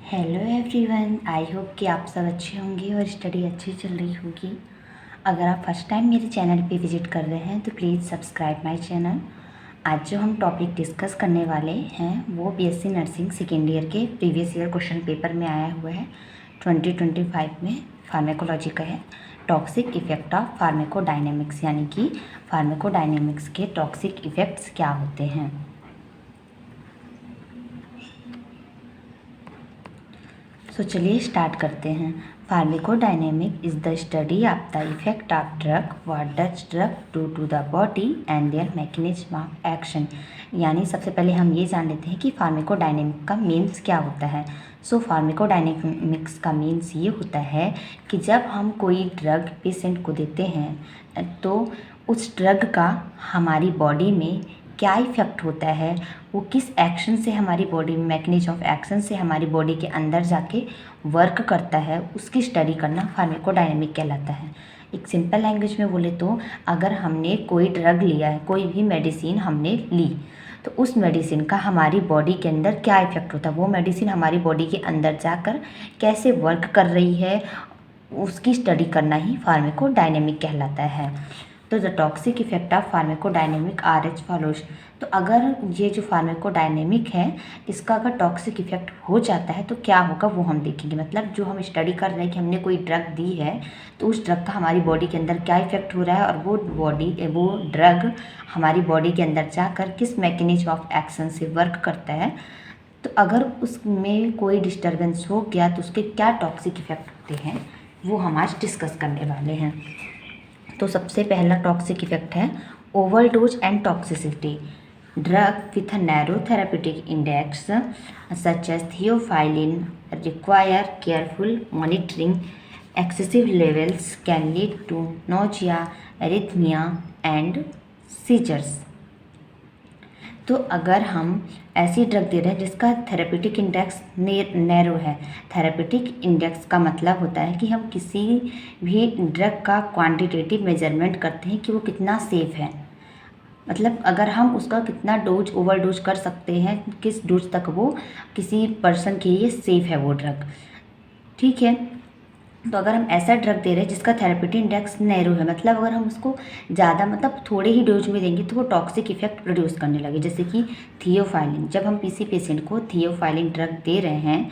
Hello everyone, I hope कि आप सब अच्छे होंगे और स्टडी अच्छी चल रही होगी। अगर आप फर्स्ट टाइम मेरे चैनल पे विज़िट कर रहे हैं तो प्लीज़ सब्सक्राइब माय चैनल। आज जो हम टॉपिक डिस्कस करने वाले हैं वो बीएससी नर्सिंग सेकेंड ईयर के प्रीवियस ईयर क्वेश्चन पेपर में आया हुआ है 2025 में। फार्मेकोलॉजी का है, टॉक्सिक इफ़ेक्ट ऑफ फार्मेकोडायनेमिक्स, यानी कि फार्मेकोडायनेमिक्स के टॉक्सिक इफ़ेक्ट्स क्या होते हैं। तो चलिए स्टार्ट करते हैं। Pharmacodynamic is the study of the effect of drug, what does drug do to the body and their mechanism of action. यानी सबसे पहले हम ये जान लेते हैं कि फार्मेकोडायनेमिक का मीन्स क्या होता है। सो फार्मेकोडायनेमिक्स का मीन्स ये होता है कि जब हम कोई ड्रग पेशेंट को देते हैं तो उस ड्रग का हमारी बॉडी में क्या इफ़ेक्ट होता है, वो किस एक्शन से हमारी बॉडी में, मैकेनिज्म ऑफ एक्शन से हमारी बॉडी के अंदर जाके वर्क करता है, उसकी स्टडी करना फार्मेकोडायनेमिक कहलाता है। एक सिंपल लैंग्वेज में बोले तो अगर हमने कोई ड्रग लिया है, कोई भी मेडिसिन हमने ली, तो उस मेडिसिन का हमारी बॉडी के अंदर क्या इफ़ेक्ट होता है, वो मेडिसिन हमारी बॉडी के अंदर जाकर कैसे वर्क कर रही है, उसकी स्टडी करना ही फार्मेकोडायनेमिक कहलाता है। तो the toxic effect of pharmacodynamic are as follows. तो अगर ये जो फार्मेकोडायनेमिक है इसका अगर टॉक्सिक इफेक्ट हो जाता है तो क्या होगा वो हम देखेंगे। मतलब जो हम स्टडी कर रहे हैं कि हमने कोई ड्रग दी है तो उस ड्रग का हमारी बॉडी के अंदर क्या इफेक्ट हो रहा है और वो ड्रग हमारी बॉडी के अंदर जाकर किस मैकेनिज्म ऑफ एक्शन से वर्क करता है। तो अगर उसमें कोई डिस्टर्बेंस हो गया तो उसके क्या टॉक्सिक इफेक्ट होते हैं वो हम आज डिस्कस करने वाले हैं। तो सबसे पहला टॉक्सिक इफेक्ट है overdose and toxicity. Drug with a narrow therapeutic index such as theophylline require careful monitoring. Excessive levels can lead to nausea, arrhythmia and seizures. तो अगर हम ऐसी ड्रग दे रहे हैं जिसका थेरेप्यूटिक इंडेक्स नैरो है, थेरेप्यूटिक इंडेक्स का मतलब होता है कि हम किसी भी ड्रग का क्वांटिटेटिव मेजरमेंट करते हैं कि वो कितना सेफ़ है। मतलब अगर हम उसका कितना डोज ओवरडोज कर सकते हैं, किस डोज तक वो किसी पर्सन के लिए सेफ़ है वो ड्रग, ठीक है। तो अगर हम ऐसा ड्रग दे रहे हैं जिसका थेरेप्यूटिक इंडेक्स नैरो है, मतलब अगर हम उसको ज़्यादा मतलब थोड़े ही डोज में देंगे तो वो टॉक्सिक इफेक्ट प्रोड्यूस करने लगे। जैसे कि थियोफाइलिन, जब हम किसी पेशेंट को थियोफाइलिन ड्रग दे रहे हैं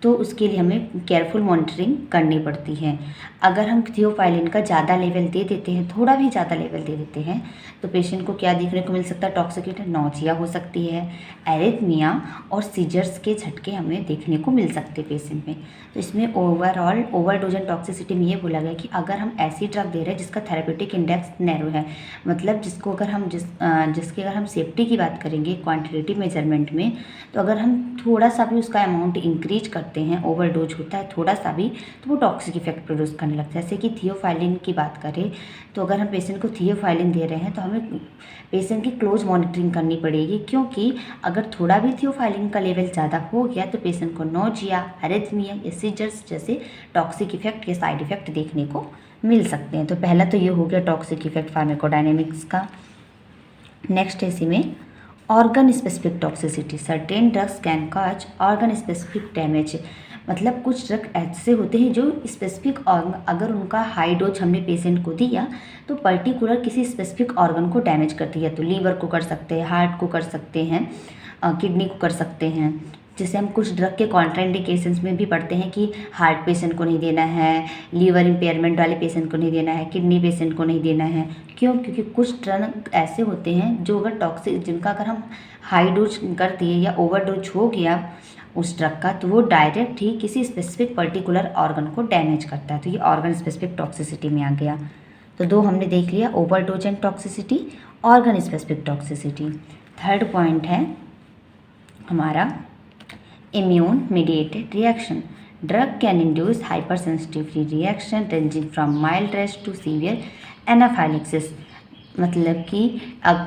तो उसके लिए हमें केयरफुल मॉनिटरिंग करनी पड़ती है। अगर हम थियोफाइलिन का ज़्यादा लेवल दे देते हैं, थोड़ा भी ज़्यादा लेवल दे देते हैं, तो पेशेंट को क्या देखने को मिल सकता है, टॉक्सिक इफेक्ट, नौजिया हो सकती है, एरिथमिया और सीजर्स के झटके हमें देखने को मिल सकते हैं पेशेंट में। तो इसमें ओवरऑल ओवरडोज एंड टॉक्सिसिटी में ये बोला गया कि अगर हम ऐसी ड्रग दे रहे हैं जिसका थेरेप्यूटिक इंडेक्स नैरो है, मतलब जिसको अगर हम जिसकी अगर हम सेफ्टी की बात करेंगे क्वांटिटेटिव मेजरमेंट में, तो अगर हम थोड़ा सा भी उसका अमाउंट इंक्रीज करते हैं, ओवरडोज होता है थोड़ा सा भी, तो वो टॉक्सिक इफेक्ट प्रोड्यूस करने लगता है। जैसे कि थियोफाइलिन की बात करें तो अगर हम पेशेंट को थियोफाइलिन दे रहे हैं तो हमें पेशेंट की क्लोज मॉनिटरिंग करनी पड़ेगी, क्योंकि अगर थोड़ा भी थियोफाइलिन का लेवल ज़्यादा हो गया तो पेशेंट को नोजिया, एरिथमिया या सीजर्स जैसे टॉक्सिक इफेक्ट के साइड इफेक्ट देखने को मिल सकते हैं। तो पहला तो ये हो गया टॉक्सिक इफेक्ट फार्मेकोडायनेमिक्स का। नेक्स्ट है इसी में organ specific toxicity. Certain drugs can cause organ specific damage. मतलब कुछ ड्रग ऐसे होते हैं जो स्पेसिफिक ऑर्गन, अगर उनका हाई डोज हमने पेशेंट को दिया तो पर्टिकुलर किसी स्पेसिफिक ऑर्गन को डैमेज करती है। तो लीवर को कर सकते हैं, हार्ट को कर सकते हैं, किडनी को कर सकते हैं। जैसे हम कुछ ड्रग के कॉन्ट्राइंडिकेशंस में भी पढ़ते हैं कि हार्ट पेशेंट को नहीं देना है, लीवर इम्पेयरमेंट वाले पेशेंट को नहीं देना है, किडनी पेशेंट को नहीं देना है। क्यों? क्योंकि कुछ ड्रग ऐसे होते हैं जो अगर टॉक्सिक, जिनका अगर हम हाई डोज कर दिए या ओवर डोज हो गया उस ड्रग का, तो वो डायरेक्ट ही किसी स्पेसिफिक पर्टिकुलर ऑर्गन को डैमेज करता है। तो ये ऑर्गन स्पेसिफिक टॉक्सिसिटी में आ गया। तो दो हमने देख लिया, overdose and toxicity, organ specific toxicity. Third point है हमारा immune mediated reaction. Drug can induce hypersensitivity reaction ranging from mild rash to severe anaphylaxis. मतलब कि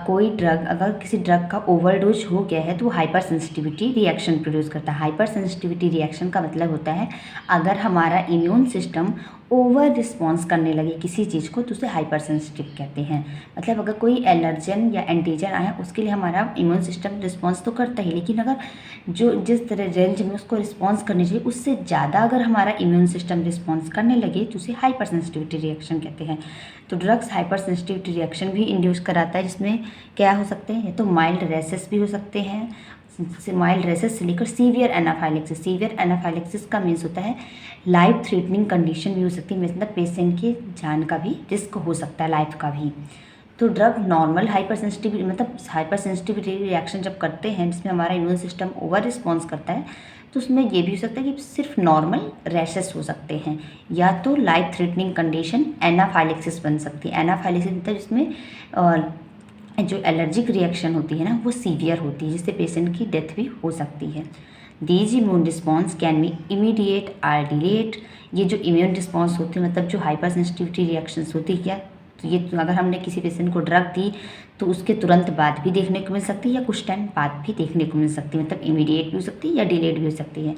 कोई ड्रग, अगर किसी ड्रग का ओवरडोज हो गया है तो वो हाइपर सेंसिटिविटी रिएक्शन प्रोड्यूस करता है। हाइपर सेंसिटिविटी रिएक्शन का मतलब होता है अगर हमारा इम्यून सिस्टम ओवर रिस्पॉन्स करने लगे किसी चीज़ को तो उसे हाइपर सेंसिटिव कहते हैं। मतलब अगर कोई एलर्जन या एंटीजन आया उसके लिए हमारा इम्यून सिस्टम रिस्पॉन्स तो करता ही, लेकिन अगर जो जिस तरह रेंज में उसको रिस्पॉन्स करनी चाहिए उससे ज़्यादा अगर हमारा इम्यून सिस्टम रिस्पॉन्स करने लगे तो उसे हाइपर सेंसिटिविटी रिएक्शन कहते हैं। तो ड्रग्स हाइपर सेंसिटिविटी रिएक्शन भी इंड्यूस कराता है, जिसमें क्या हो सकते हैं, तो माइल्ड रेसेस भी हो सकते हैं, माइल्ड रेसेस से लेकर सीवियर एनाफाइलेक्सिस। सीवियर एनाफाइलेक्सिस का मीन्स होता है लाइफ थ्रेटनिंग कंडीशन भी हो सकती है, मतलब पेशेंट की जान का भी रिस्क हो सकता है, लाइफ का भी। तो ड्रग नॉर्मल हाइपर सेंसिटिविटी, मतलब हाइपर सेंसिटिविटी रिएक्शन जब करते हैं जिसमें हमारा इम्यून सिस्टम ओवर रिस्पॉन्स करता है तो उसमें ये भी हो सकता है कि सिर्फ नॉर्मल रैशेस हो सकते हैं, या तो लाइफ थ्रेटनिंग कंडीशन एनाफाइलेक्सिस बन सकती है। एनाफाइलेक्सिस मतलब जिसमें जो एलर्जिक रिएक्शन होती है ना वो सीवियर होती है, जिससे पेशेंट की डेथ भी हो सकती है। These immune response can be immediate or delayed. ये जो इम्यून रिस्पॉन्स होती है, मतलब जो हाइपर सेंसिटिविटी रिएक्शंस होती है क्या, तो ये अगर हमने किसी पेशेंट को ड्रग दी तो उसके तुरंत बाद भी देखने को मिल सकती है या कुछ टाइम बाद भी देखने को मिल सकती है, मतलब इमीडिएट भी हो सकती है या डिलेड भी हो सकती है।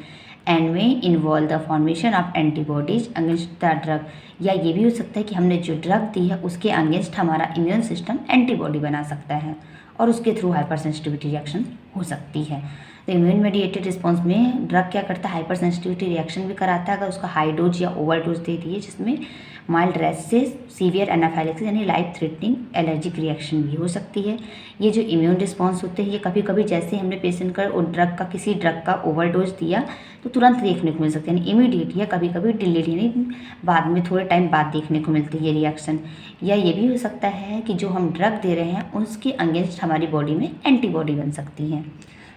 एंड में involve the formation of antibodies against the drug, या ये भी हो सकता है कि हमने जो ड्रग दी है उसके अगेंस्ट हमारा इम्यून सिस्टम एंटीबॉडी बना सकता है और उसके थ्रू हाइपर सेंसिटिविटी रिएक्शन हो सकती है। तो इम्यून मेडिएटेड रिस्पॉन्स में ड्रग क्या करता है, हाइपर सेंसिटिविटी रिएक्शन भी कराता है अगर उसका हाई डोज या ओवर डोज दे दिए, जिसमें माइल्ड रेसेस, सीवियर एनाफाइलेक्सिस यानी लाइफ थ्रेटनिंग एलर्जिक रिएक्शन भी हो सकती है। ये जो इम्यून रिस्पॉन्स होते हैं ये कभी कभी जैसे हमने पेशेंट का ड्रग का किसी ड्रग का ओवर डोज दिया तो तुरंत देखने को मिल सकते हैं, यानी इमीडिएट, या कभी कभी डिलेड यानी बाद में थोड़े टाइम बाद देखने को मिलती है रिएक्शन। या ये भी हो सकता है कि जो हम ड्रग दे रहे हैं उसके अगेंस्ट हमारी बॉडी में एंटीबॉडी बन सकती है।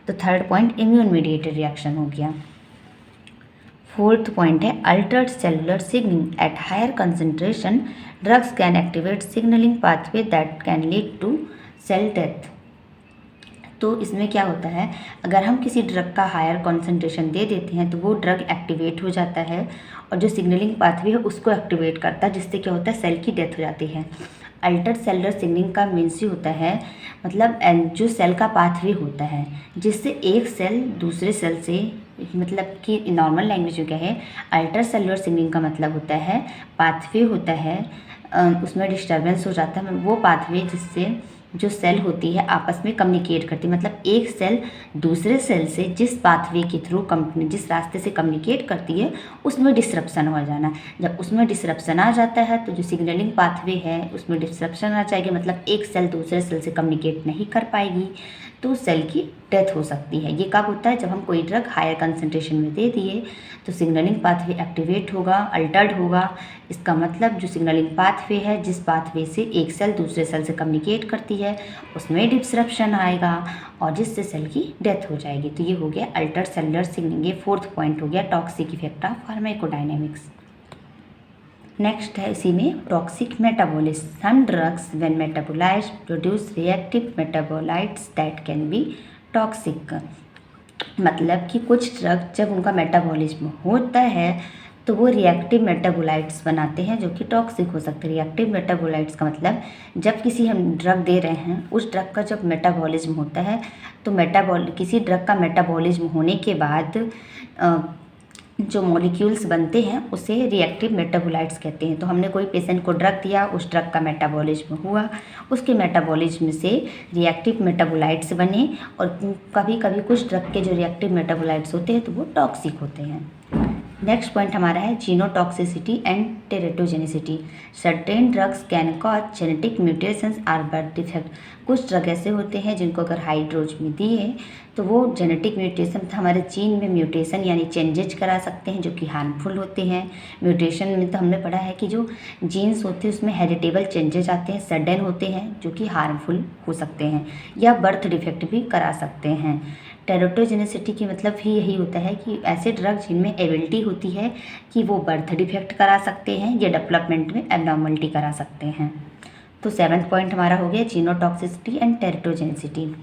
तो third point immune mediated reaction हो गया। फोर्थ पॉइंट है altered cellular signaling at higher concentration drugs can activate signaling pathway that can lead to cell death. तो इसमें क्या होता है, अगर हम किसी ड्रग का हायर कॉन्सेंट्रेशन दे देते हैं तो वो ड्रग एक्टिवेट हो जाता है और जो सिग्नलिंग पाथवे है उसको एक्टिवेट करता है, जिससे क्या होता है, सेल की डेथ हो जाती है। अल्टर्ड सेलुलर सिग्नलिंग का मीन्स ही होता है मतलब जो सेल का पाथवे होता है जिससे एक सेल दूसरे सेल से, मतलब कि नॉर्मल लैंग्वेज में क्या है, अल्टर सेलुलर सिग्नलिंग का मतलब होता है पाथवे होता है उसमें डिस्टर्बेंस हो जाता है, वो पाथवे जिससे जो सेल होती है आपस में कम्युनिकेट करती है, मतलब एक सेल दूसरे सेल से जिस पाथवे के थ्रू जिस रास्ते से कम्युनिकेट करती है उसमें डिसरप्शन हो जाना। जब उसमें डिसरप्शन आ जाता है तो जो सिग्नलिंग पाथवे है उसमें डिसरप्शन आ जाएगी, मतलब एक सेल दूसरे सेल से कम्युनिकेट नहीं कर पाएगी तो सेल की डेथ हो सकती है। ये कब होता है, जब हम कोई ड्रग हायर कंसंट्रेशन में दे दिए तो सिग्नलिंग पाथवे एक्टिवेट होगा, अल्टर्ड होगा। इसका मतलब जो सिग्नलिंग पाथवे है जिस पाथवे से एक सेल दूसरे सेल से कम्युनिकेट करती है उसमें डिसरप्शन आएगा और जिससे सेल की डेथ हो जाएगी। तो ये हो गया अल्टर्ड सेलुलर सिग्नलिंग। ये फोर्थ पॉइंट हो गया toxic effect of pharmacodynamics. Next है इसी में toxic metabolism. Some drugs when metabolized produce reactive metabolites that can be toxic. मतलब कि कुछ ड्रग जब उनका मेटाबॉलिज्म होता है तो वो रिएक्टिव मेटाबोलाइट्स बनाते हैं जो कि टॉक्सिक हो सकते हैं। रिएक्टिव मेटाबोलाइट्स का मतलब जब किसी हम ड्रग दे रहे हैं उस ड्रग का जब मेटाबॉलिज्म होता है तो किसी ड्रग का मेटाबॉलिज्म होने के बाद जो मॉलिक्यूल्स बनते हैं उसे रिएक्टिव मेटाबोलाइट्स कहते हैं। तो हमने कोई पेशेंट को ड्रग दिया, उस ड्रग का मेटाबॉलिज्म हुआ, उसके मेटाबॉलिज्म से रिएक्टिव मेटाबोलाइट्स बने और कभी कभी कुछ ड्रग के जो रिएक्टिव मेटाबोलाइट्स होते हैं तो वो टॉक्सिक होते हैं। नेक्स्ट पॉइंट हमारा है genotoxicity and teratogenicity. Certain drugs can cause genetic mutations or birth defect. कुछ ड्रग ऐसे होते हैं जिनको अगर हाई डोज में दिए तो वो जेनेटिक म्यूटेशन, हमारे जीन में म्यूटेशन यानी चेंजेज करा सकते हैं जो कि हार्मफुल होते हैं। म्यूटेशन में तो हमने पढ़ा है कि जो जीन्स होते हैं उसमें हेरिटेबल चेंजेज आते हैं, सडन होते हैं जो कि हार्मफुल हो सकते हैं या बर्थ डिफेक्ट भी करा सकते हैं। टेरेटोजेनिसिटी की मतलब भी यही होता है कि ऐसे ड्रग जिनमें एबिलिटी होती है कि वो बर्थ डिफेक्ट करा सकते हैं या डेवलपमेंट में एबनॉर्मलिटी करा सकते हैं। तो सेवन्थ पॉइंट हमारा हो गया genotoxicity and teratogenicity.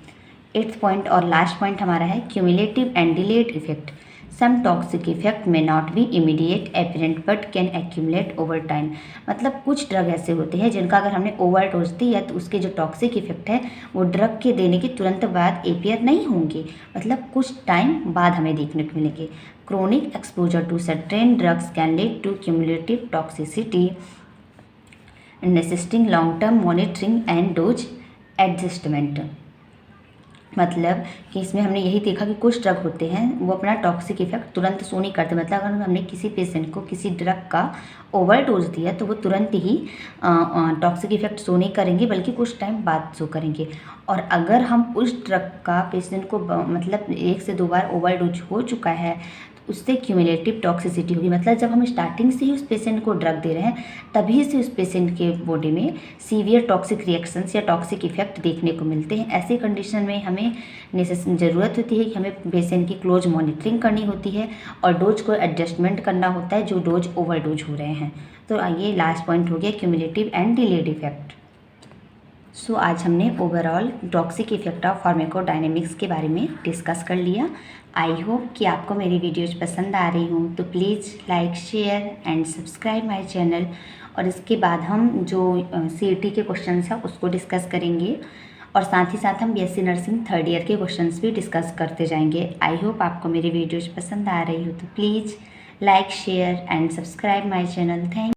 Eighth point और लास्ट पॉइंट हमारा है cumulative and delayed effect. Some toxic effect may not be immediate apparent but can accumulate over time. मतलब कुछ ड्रग ऐसे होते हैं जिनका अगर हमने ओवर डोज दिया तो उसके जो टॉक्सिक इफेक्ट है वो ड्रग के देने के तुरंत बाद एपियर नहीं होंगे, मतलब कुछ टाइम बाद हमें देखने को मिलेंगे। Chronic exposure to certain drugs can lead to cumulative toxicity necessitating long term monitoring and dose adjustment. मतलब कि इसमें हमने यही देखा कि कुछ ड्रग होते हैं वो अपना टॉक्सिक इफेक्ट तुरंत शो नहीं करते। मतलब अगर हमने किसी पेशेंट को किसी ड्रग का ओवर डोज दिया तो वो तुरंत ही टॉक्सिक इफेक्ट शो नहीं करेंगे, बल्कि कुछ टाइम बाद शो करेंगे। और अगर हम उस ड्रग का पेशेंट को मतलब 1 से 2 बार ओवर डोज हो चुका है तो उससे क्यूमुलेटिव टॉक्सिसिटी होगी। मतलब जब हम स्टार्टिंग से ही उस पेशेंट को ड्रग दे रहे हैं तभी से उस पेशेंट के बॉडी में सीवियर टॉक्सिक रिएक्शंस या टॉक्सिक इफेक्ट देखने को मिलते हैं। ऐसे कंडीशन में हमें ज़रूरत होती है कि हमें पेशेंट की क्लोज मॉनिटरिंग करनी होती है और डोज को एडजस्टमेंट करना होता है जो डोज ओवर डोज हो रहे हैं। तो आइए लास्ट पॉइंट हो गया क्यूमुलेटिव एंड डिलेड इफेक्ट। सो आज हमने overall toxic effect of pharmacodynamics के बारे में डिस्कस कर लिया। आई होप कि आपको मेरी वीडियोज पसंद आ रही हूँ, तो please like share and subscribe my channel. और इसके बाद हम जो CET के क्वेश्चंस हैं उसको डिस्कस करेंगे और साथ ही साथ हम BSc नर्सिंग 3rd ईयर के क्वेश्चंस भी डिस्कस करते जाएंगे। आई होप आपको मेरी वीडियोज पसंद आ रही हो, तो please like share and subscribe my channel. Thank